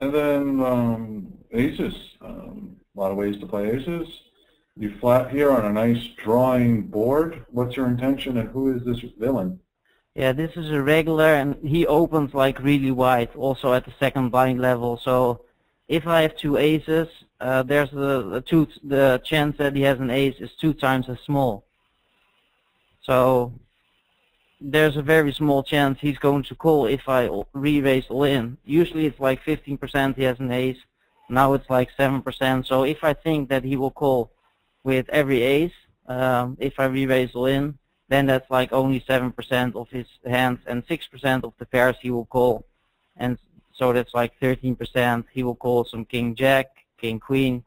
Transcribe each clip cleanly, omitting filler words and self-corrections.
And then aces. A lot of ways to play aces. You flat here on a nice drawing board. What's your intention and who is this villain? Yeah, this is a regular, and he opens like really wide, also at the second blind level. So if I have two aces, there's the chance that he has an ace is 2 times as small. So there's a very small chance he's going to call if I re-raise all in. Usually it's like 15% he has an ace. Now it's like 7%. So if I think that he will call with every ace, if I re-raise all in, then that's like only 7% of his hands, and 6% of the pairs he will call. And so that's like 13%. He will call some king jack, king queen,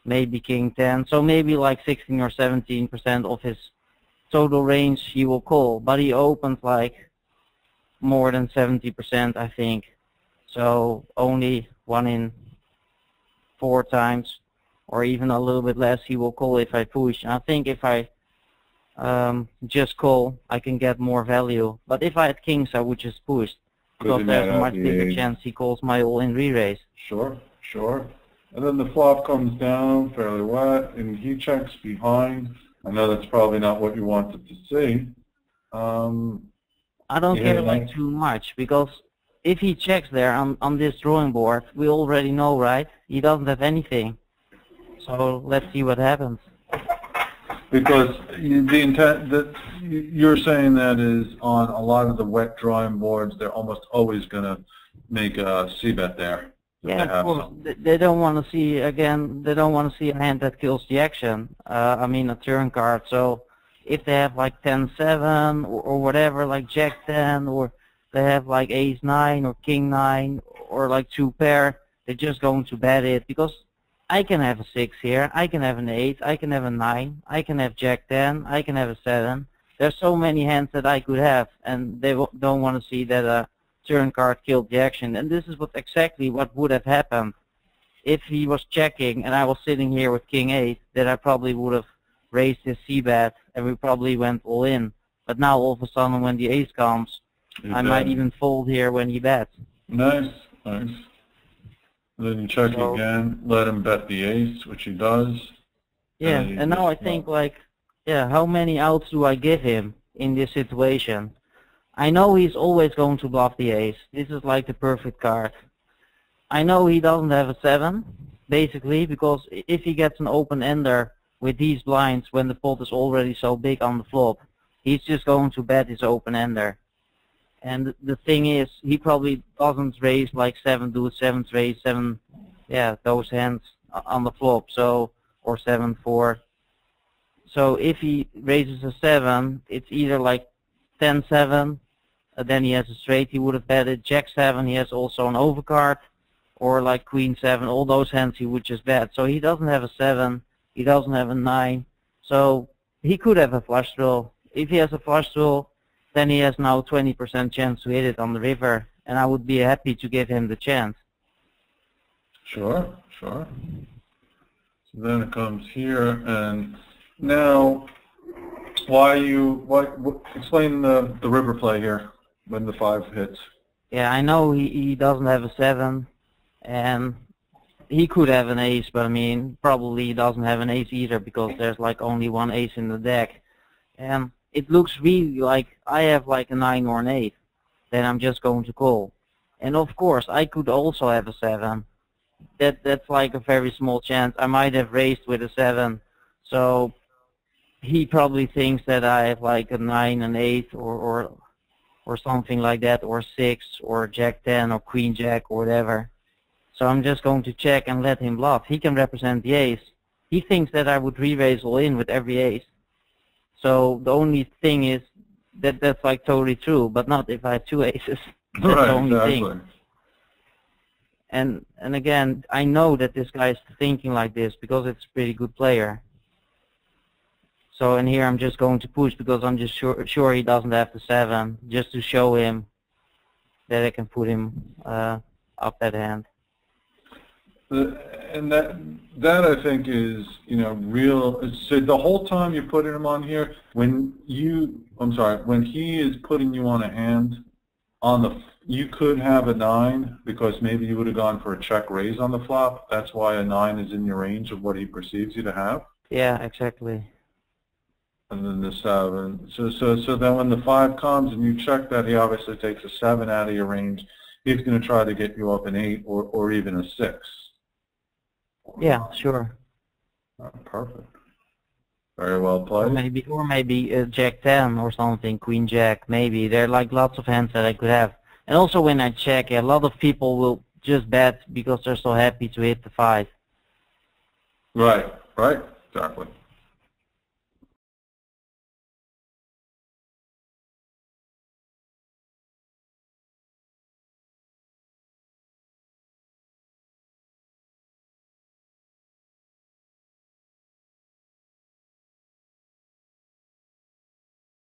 maybe king 10. So maybe like 16 or 17% of his total range he will call. But he opens like more than 70%, I think. So only 1 in 4 times, or even a little bit less, he will call if I push. And I think if I just call, I can get more value. But if I had kings, I would just push, because there's a much bigger chance he calls my all-in re-raise. Sure, sure. And then the flop comes down fairly wet, and he checks behind. I know that's probably not what you wanted to see. I don't care like too much, because if he checks there on this drawing board, we already know, right? He doesn't have anything. So let's see what happens. Because the intent that you're saying that is on a lot of the wet drawing boards, they're almost always going to make a c-bet there. Yeah, of course. They don't want to see, again, they don't want to see a hand that kills the action. I mean, a turn card. So if they have like 10-7 or whatever, like Jack 10, or they have like Ace 9 or King 9 or like 2 pair, they're just going to bet it, because I can have a 6 here, I can have an 8, I can have a 9, I can have Jack 10, I can have a 7. There's so many hands that I could have, and they don't want to see that a turn card killed the action. And this is exactly what would have happened if he was checking and I was sitting here with King 8, that I probably would have raised his c-bet and we probably went all in. But now all of a sudden when the ace comes, I might even fold here when he bets. Nice, nice. Then you check again, let him bet the ace, which he does. Yeah, and now I think like, yeah, how many outs do I give him in this situation? I know he's always going to bluff the ace. This is like the perfect card. I know he doesn't have a 7, basically, because if he gets an open ender with these blinds when the pot is already so big on the flop, he's just going to bet his open ender. And the thing is, he probably doesn't raise like 7 deuce, 7 raise, 7, yeah, those hands on the flop, so, or 7-4. So if he raises a 7, it's either like 10-7, then he has a straight, he would have betted. Jack 7, he has also an overcard, or like Queen 7, all those hands he would just bet. So he doesn't have a 7, he doesn't have a 9, so he could have a flush draw. If he has a flush draw, then he has now 20% chance to hit it on the river, and I would be happy to give him the chance. Sure, sure. So then it comes here, and now, explain the river play here when the 5 hits. Yeah, I know he doesn't have a 7, and he could have an ace, but I mean, probably he doesn't have an ace either, because there's like only 1 ace in the deck. And it looks really like I have like a 9 or an 8, then I'm just going to call. And of course, I could also have a 7. That's like a very small chance. I might have raised with a 7, so he probably thinks that I have like a 9, an 8, or something like that, or 6, or Jack 10, or Queen Jack, or whatever. So I'm just going to check and let him bluff. He can represent the ace. He thinks that I would re-raise all in with every ace. So the only thing is that that's like totally true, but not if I have 2 aces. That's right, the only exactly. thing. And again, I know that this guy is thinking like this because it's a pretty good player. So and here I'm just going to push because I'm just sure he doesn't have the 7, just to show him that I can put him up that hand. And that I think is, you know, real. So the whole time you're putting him on here, when he is putting you on a hand, you could have a 9 because maybe you would have gone for a check raise on the flop. That's why a 9 is in your range of what he perceives you to have. Yeah, exactly. And then the 7. So then when the 5 comes and you check that, he obviously takes a 7 out of your range. He's going to try to get you up an 8 or even a 6. Yeah, sure. Perfect. Very well played. Or maybe Jack 10 or something, Queen Jack. Maybe there are like lots of hands that I could have. And also when I check, a lot of people will just bet because they're so happy to hit the 5. Right. Exactly.